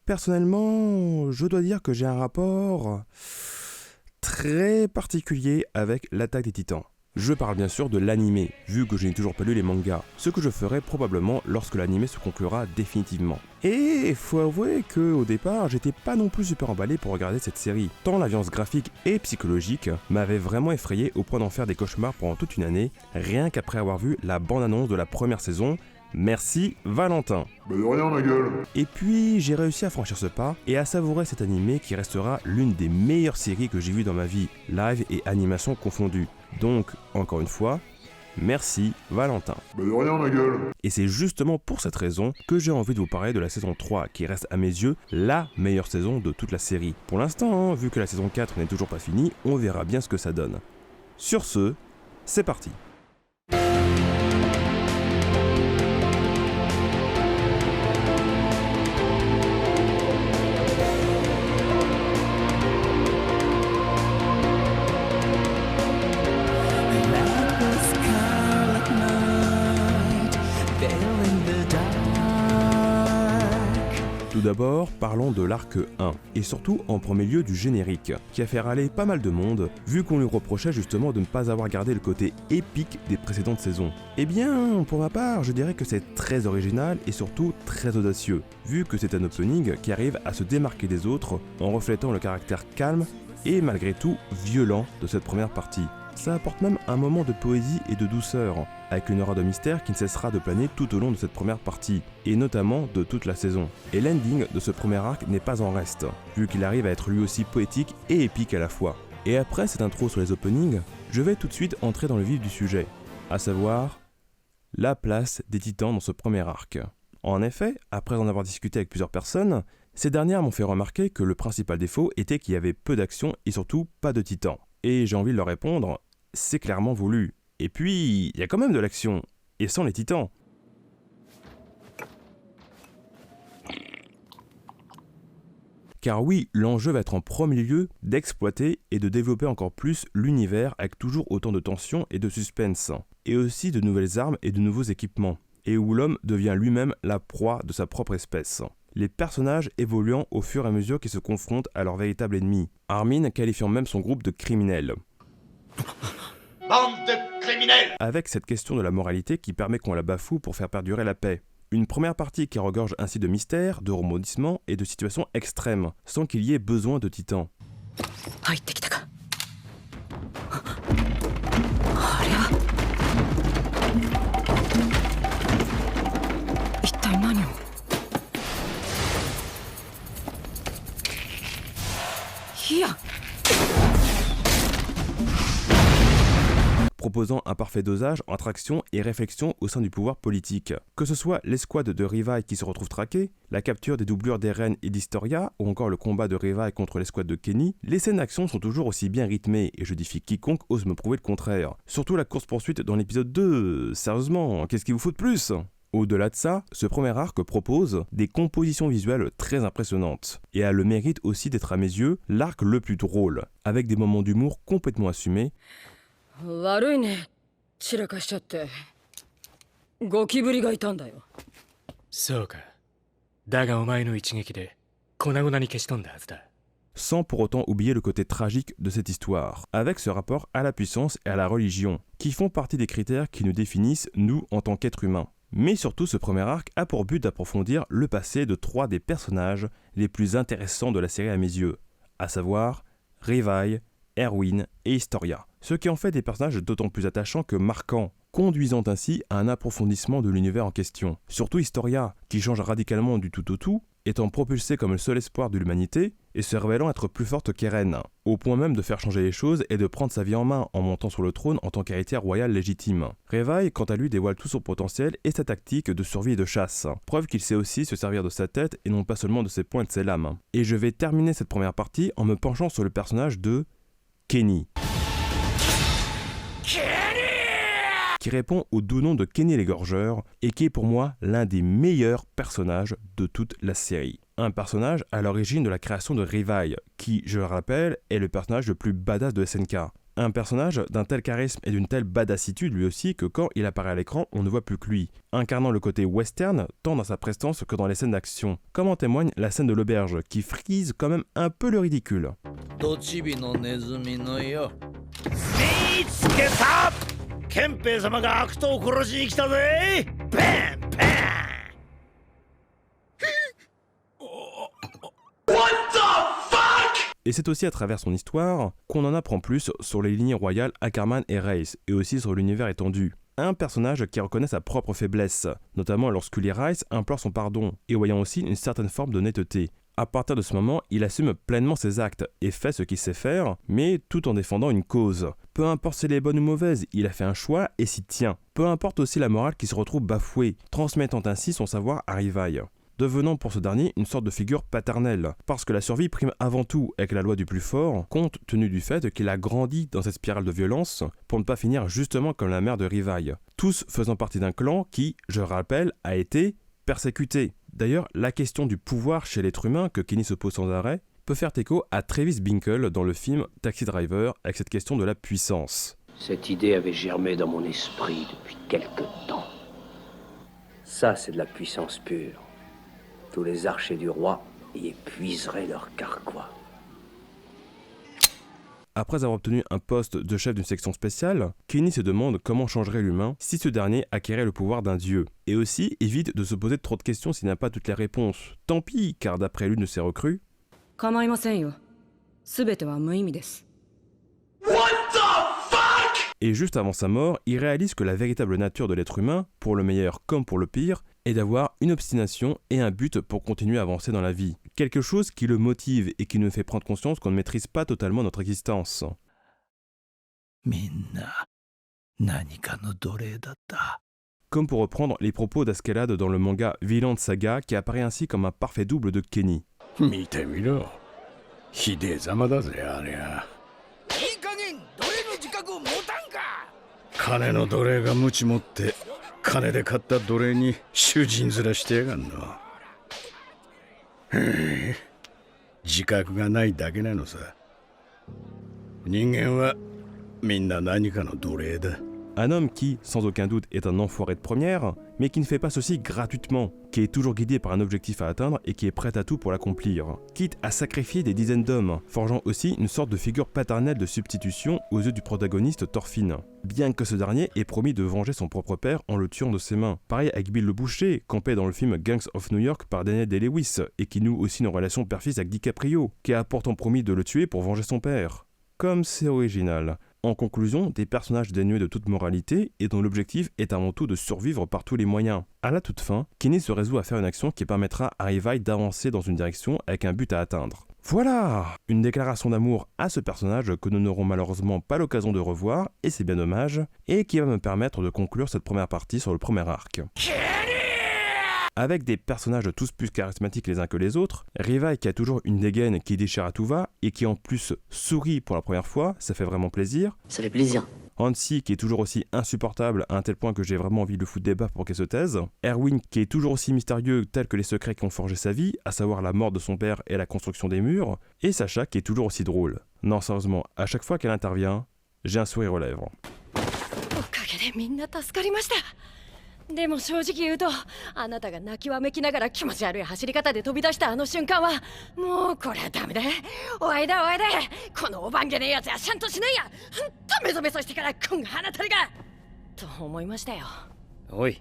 Personnellement, je dois dire que j'ai un rapport très particulier avec l'Attaque des Titans. Je parle bien sûr de l'animé, vu que je n'ai toujours pas lu les mangas, ce que je ferai probablement lorsque l'animé se conclura définitivement. Et faut avouer que au départ, j'étais pas non plus super emballé pour regarder cette série, tant la violence graphique et psychologique m'avait vraiment effrayé au point d'en faire des cauchemars pendant toute une année, rien qu'après avoir vu la bande-annonce de la première saison. Merci Valentin. Bah de rien ma gueule. Et puis j'ai réussi à franchir ce pas et à savourer cet animé qui restera l'une des meilleures séries que j'ai vues dans ma vie, live et animation confondues. Donc, encore une fois, merci Valentin. Bah de rien ma gueule. Et c'est justement pour cette raison que j'ai envie de vous parler de la saison 3, qui reste à mes yeux la meilleure saison de toute la série. Pour l'instant, vu que la saison 4 n'est toujours pas finie, on verra bien ce que ça donne. Sur ce, c'est parti. Tout d'abord, parlons de l'arc 1, et surtout en premier lieu du générique, qui a fait râler pas mal de monde, vu qu'on lui reprochait justement de ne pas avoir gardé le côté épique des précédentes saisons. Eh bien, pour ma part, je dirais que c'est très original et surtout très audacieux, vu que c'est un opening qui arrive à se démarquer des autres en reflétant le caractère calme et malgré tout violent de cette première partie. Ça apporte même un moment de poésie et de douceur, avec une aura de mystère qui ne cessera de planer tout au long de cette première partie, et notamment de toute la saison. Et l'ending de ce premier arc n'est pas en reste, vu qu'il arrive à être lui aussi poétique et épique à la fois. Et après cette intro sur les openings, je vais tout de suite entrer dans le vif du sujet, à savoir la place des titans dans ce premier arc. En effet, après en avoir discuté avec plusieurs personnes, ces dernières m'ont fait remarquer que le principal défaut était qu'il y avait peu d'action et surtout pas de titans. Et j'ai envie de leur répondre, c'est clairement voulu. Et puis, il y a quand même de l'action, et sans les titans. Car oui, l'enjeu va être en premier lieu d'exploiter et de développer encore plus l'univers avec toujours autant de tension et de suspense, et aussi de nouvelles armes et de nouveaux équipements, et où l'homme devient lui-même la proie de sa propre espèce. Les personnages évoluant au fur et à mesure qu'ils se confrontent à leur véritable ennemi, Armin qualifiant même son groupe de criminels. Bande de criminels! Avec cette question de la moralité qui permet qu'on la bafoue pour faire perdurer la paix. Une première partie qui regorge ainsi de mystères, de rebondissements et de situations extrêmes, sans qu'il y ait besoin de titans. Proposant un parfait dosage entre action et réflexion au sein du pouvoir politique. Que ce soit l'escouade de Rivai qui se retrouve traquée, la capture des doublures d'Eren et d'Historia, ou encore le combat de Rivai contre l'escouade de Kenny, les scènes d'action sont toujours aussi bien rythmées, et je défie quiconque ose me prouver le contraire. Surtout la course-poursuite dans l'épisode 2, sérieusement, qu'est-ce qu'il vous faut de plus ? Au-delà de ça, ce premier arc propose des compositions visuelles très impressionnantes, et a le mérite aussi d'être à mes yeux l'arc le plus drôle, avec des moments d'humour complètement assumés, 悪いね散らかしちゃってゴキブリがいたんだよそうかだがお前の一撃で粉々に消し飛んだはずだ sans pour autant oublier le côté tragique de cette histoire, avec ce rapport à la puissance et à la religion, qui font partie des critères qui nous définissent, nous, en tant qu'êtres humains. Mais surtout, ce premier arc a pour but d'approfondir le passé de 3 des personnages les plus intéressants de la série à mes yeux, à savoir Rivai, Erwin et Historia, ce qui en fait des personnages d'autant plus attachants que marquants, conduisant ainsi à un approfondissement de l'univers en question. Surtout Historia, qui change radicalement du tout au tout, étant propulsée comme le seul espoir de l'humanité et se révélant être plus forte qu'Eren, au point même de faire changer les choses et de prendre sa vie en main en montant sur le trône en tant qu'héritière royale légitime. Rivai, quant à lui, dévoile tout son potentiel et sa tactique de survie et de chasse, preuve qu'il sait aussi se servir de sa tête et non pas seulement de ses poings et de ses lames. Et je vais terminer cette première partie en me penchant sur le personnage de Kenny. Qui répond au doux nom de Kenny l'égorgeur et qui est pour moi l'un des meilleurs personnages de toute la série. Un personnage à l'origine de la création de Rivai, qui, je le rappelle, est le personnage le plus badass de SNK. Un personnage d'un tel charisme et d'une telle badassitude lui aussi que quand il apparaît à l'écran, on ne voit plus que lui, incarnant le côté western tant dans sa prestance que dans les scènes d'action, comme en témoigne la scène de l'auberge qui frise quand même un peu le ridicule. どちびのネズミのよ。見つけた憲兵様が悪党を殺しに来たぜバンバン Et c'est aussi à travers son histoire qu'on en apprend plus sur les lignées royales Ackerman et Reiss, et aussi sur l'univers étendu. Un personnage qui reconnaît sa propre faiblesse, notamment lorsque Reiss implore son pardon, et voyant aussi une certaine forme d'honnêteté. À partir de ce moment, il assume pleinement ses actes et fait ce qu'il sait faire, mais tout en défendant une cause. Peu importe si elle est bonne ou mauvaise, il a fait un choix et s'y tient. Peu importe aussi la morale qui se retrouve bafouée, transmettant ainsi son savoir à Rivail, devenant pour ce dernier une sorte de figure paternelle, parce que la survie prime avant tout avec la loi du plus fort, compte tenu du fait qu'il a grandi dans cette spirale de violence pour ne pas finir justement comme la mère de Rivail, tous faisant partie d'un clan qui, je rappelle, a été persécuté. D'ailleurs, la question du pouvoir chez l'être humain que Kenny se pose sans arrêt peut faire écho à Travis Binkle dans le film Taxi Driver avec cette question de la puissance. Cette idée avait germé dans mon esprit depuis quelque temps. Ça, c'est de la puissance pure. Tous les archers du roi y épuiseraient leur carquois. Après avoir obtenu un poste de chef d'une section spéciale, Kenny se demande comment changerait l'humain si ce dernier acquérait le pouvoir d'un dieu. Et aussi évite de se poser trop de questions s'il n'a pas toutes les réponses. Tant pis, car d'après l'une de ses recrues, 構いませんよ。すべては無意味です。 et juste avant sa mort, il réalise que la véritable nature de l'être humain, pour le meilleur comme pour le pire, est d'avoir une obstination et un but pour continuer à avancer dans la vie. Quelque chose qui le motive et qui nous fait prendre conscience qu'on ne maîtrise pas totalement notre existence. みんな何かの奴隷だった。 Comme pour reprendre les propos d'Askeladd dans le manga Vinland Saga qui apparaît ainsi comme un parfait double de Kenny. 見てみろ。ひでえざまだぜありゃ。いい加減奴隷の自覚を持たんか。金の奴隷がムチ持って金で買った奴隷に主人面してやがんの。自覚がないだけなのさ。人間はみんな何かの奴隷だ。 Un homme qui, sans aucun doute, est un enfoiré de première, mais qui ne fait pas ceci gratuitement, qui est toujours guidé par un objectif à atteindre et qui est prêt à tout pour l'accomplir, quitte à sacrifier des dizaines d'hommes, forgeant aussi une sorte de figure paternelle de substitution aux yeux du protagoniste Thorfinn, bien que ce dernier ait promis de venger son propre père en le tuant de ses mains. Pareil avec Bill le Boucher, campé dans le film Gangs of New York par Daniel Day-Lewis, et qui noue aussi une relation père-fils avec DiCaprio, qui a pourtant promis de le tuer pour venger son père. Comme c'est original. En conclusion, des personnages dénués de toute moralité et dont l'objectif est avant tout de survivre par tous les moyens. À la toute fin, Kenny se résout à faire une action qui permettra à Rivail d'avancer dans une direction avec un but à atteindre. Voilà! Une déclaration d'amour à ce personnage que nous n'aurons malheureusement pas l'occasion de revoir, et c'est bien dommage, et qui va me permettre de conclure cette première partie sur le premier arc. Avec des personnages tous plus charismatiques les uns que les autres, Rivail qui a toujours une dégaine qui déchire à tout va et qui en plus sourit pour la première fois, ça fait vraiment plaisir. Ça fait plaisir. Hansi qui est toujours aussi insupportable à un tel point que j'ai vraiment envie de le foutre des baffes pour qu'elle se taise. Erwin qui est toujours aussi mystérieux tel que les secrets qui ont forgé sa vie, à savoir la mort de son père et la construction des murs. Et Sacha qui est toujours aussi drôle. Non sérieusement, à chaque fois qu'elle intervient, j'ai un sourire aux lèvres. でも正直言うと、あなたが泣きわめきながら気持ち悪い走り方で飛び出したあの瞬間はもうこれはダメだ。おいでおいで、このおばんげねえやつはちゃんとしないや。ほんとメソメソしてからこんが放たれがと思いましたよ。おい。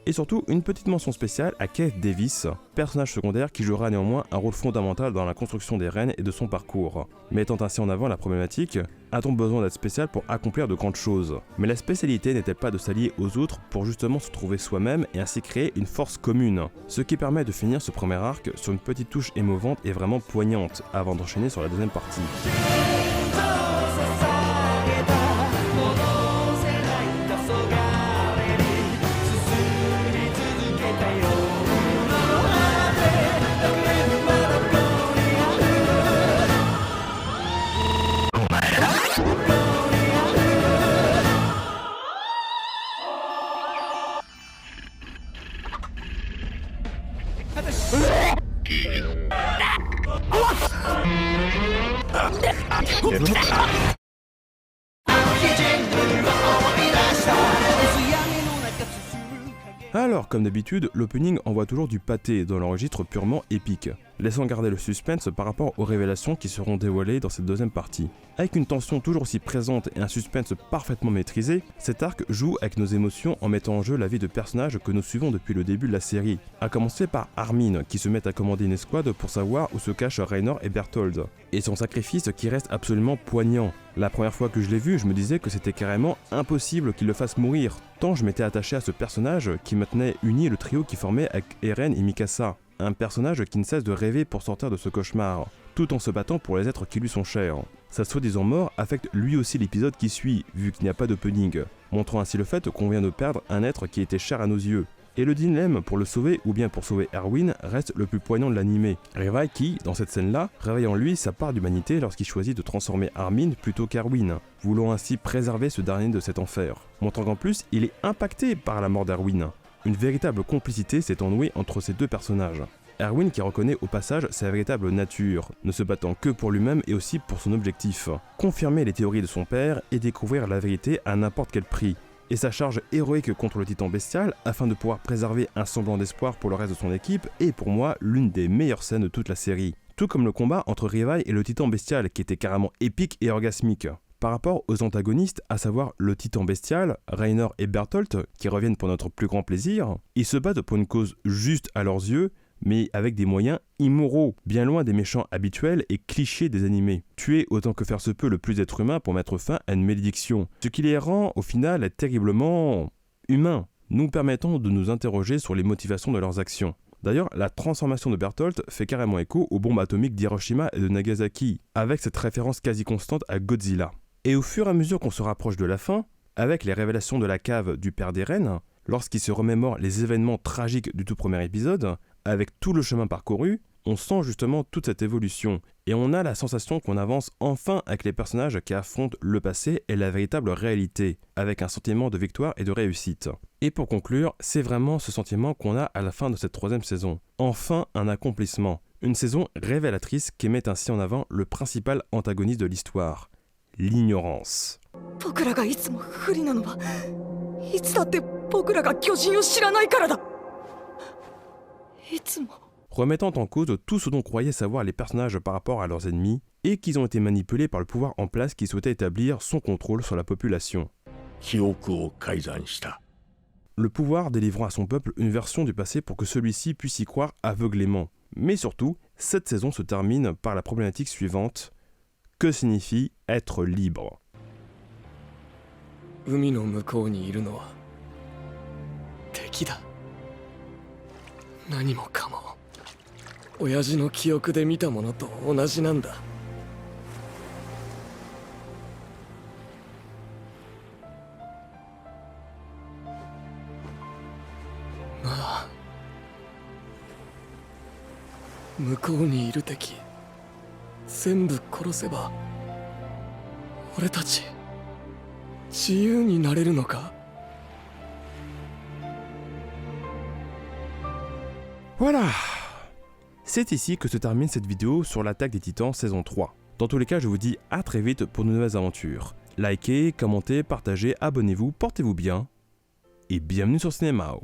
Et surtout, une petite mention spéciale à Keith Davis, personnage secondaire qui jouera néanmoins un rôle fondamental dans la construction des reines et de son parcours. Mettant ainsi en avant la problématique, a-t-on besoin d'être spécial pour accomplir de grandes choses? Mais la spécialité n'est-elle pas de s'allier aux autres pour justement se trouver soi-même et ainsi créer une force commune? Ce qui permet de finir ce premier arc sur une petite touche émouvante et vraiment poignante, avant d'enchaîner sur la deuxième partie. Alors, comme d'habitude, l'opening envoie toujours du pâté dans le registre purement épique, laissant garder le suspense par rapport aux révélations qui seront dévoilées dans cette deuxième partie. Avec une tension toujours aussi présente et un suspense parfaitement maîtrisé, cet arc joue avec nos émotions en mettant en jeu la vie de personnages que nous suivons depuis le début de la série, à commencer par Armin qui se met à commander une escouade pour savoir où se cachent Raynor et Berthold, et son sacrifice qui reste absolument poignant. La première fois que je l'ai vu, je me disais que c'était carrément impossible qu'il le fasse mourir, tant je m'étais attaché à ce personnage qui maintenait uni le trio qui formait avec Eren et Mikasa. Un personnage qui ne cesse de rêver pour sortir de ce cauchemar, tout en se battant pour les êtres qui lui sont chers. Sa soi-disant mort affecte lui aussi l'épisode qui suit, vu qu'il n'y a pas d'opening, montrant ainsi le fait qu'on vient de perdre un être qui était cher à nos yeux. Et le dilemme pour le sauver ou bien pour sauver Erwin reste le plus poignant de l'animé. Levi qui, dans cette scène-là, réveille en lui sa part d'humanité lorsqu'il choisit de transformer Armin plutôt qu'Erwin, voulant ainsi préserver ce dernier de cet enfer, montrant qu'en plus il est impacté par la mort d'Erwin. Une véritable complicité s'est nouée entre ces deux personnages. Erwin qui reconnaît au passage sa véritable nature, ne se battant que pour lui-même et aussi pour son objectif, confirmer les théories de son père et découvrir la vérité à n'importe quel prix, et sa charge héroïque contre le titan bestial afin de pouvoir préserver un semblant d'espoir pour le reste de son équipe est pour moi l'une des meilleures scènes de toute la série. Tout comme le combat entre Levi et le titan bestial qui était carrément épique et orgasmique. Par rapport aux antagonistes, à savoir le titan bestial, Raynor et Berthold, qui reviennent pour notre plus grand plaisir, ils se battent pour une cause juste à leurs yeux, mais avec des moyens immoraux, bien loin des méchants habituels et clichés des animés. Tuer autant que faire se peut le plus d'êtres humains pour mettre fin à une malédiction, ce qui les rend au final terriblement humains, nous permettant de nous interroger sur les motivations de leurs actions. D'ailleurs, la transformation de Berthold fait carrément écho aux bombes atomiques d'Hiroshima et de Nagasaki, avec cette référence quasi constante à Godzilla. Et au fur et à mesure qu'on se rapproche de la fin, avec les révélations de la cave du père d'Eren, lorsqu'il se remémore les événements tragiques du tout premier épisode, avec tout le chemin parcouru, on sent justement toute cette évolution, et on a la sensation qu'on avance enfin avec les personnages qui affrontent le passé et la véritable réalité, avec un sentiment de victoire et de réussite. Et pour conclure, c'est vraiment ce sentiment qu'on a à la fin de cette troisième saison. Enfin un accomplissement, une saison révélatrice qui met ainsi en avant le principal antagoniste de l'histoire, l'ignorance. Remettant en cause tout ce dont croyaient savoir les personnages par rapport à leurs ennemis, et qu'ils ont été manipulés par le pouvoir en place qui souhaitait établir son contrôle sur la population. Le pouvoir délivrant à son peuple une version du passé pour que celui-ci puisse y croire aveuglément. Mais surtout, cette saison se termine par la problématique suivante. Que signifie être libre ? Voilà. C'est ici que se termine cette vidéo sur l'attaque des Titans saison 3. Dans tous les cas, je vous dis à très vite pour de nouvelles aventures. Likez, commentez, partagez, abonnez-vous, portez-vous bien et bienvenue sur Cinemao.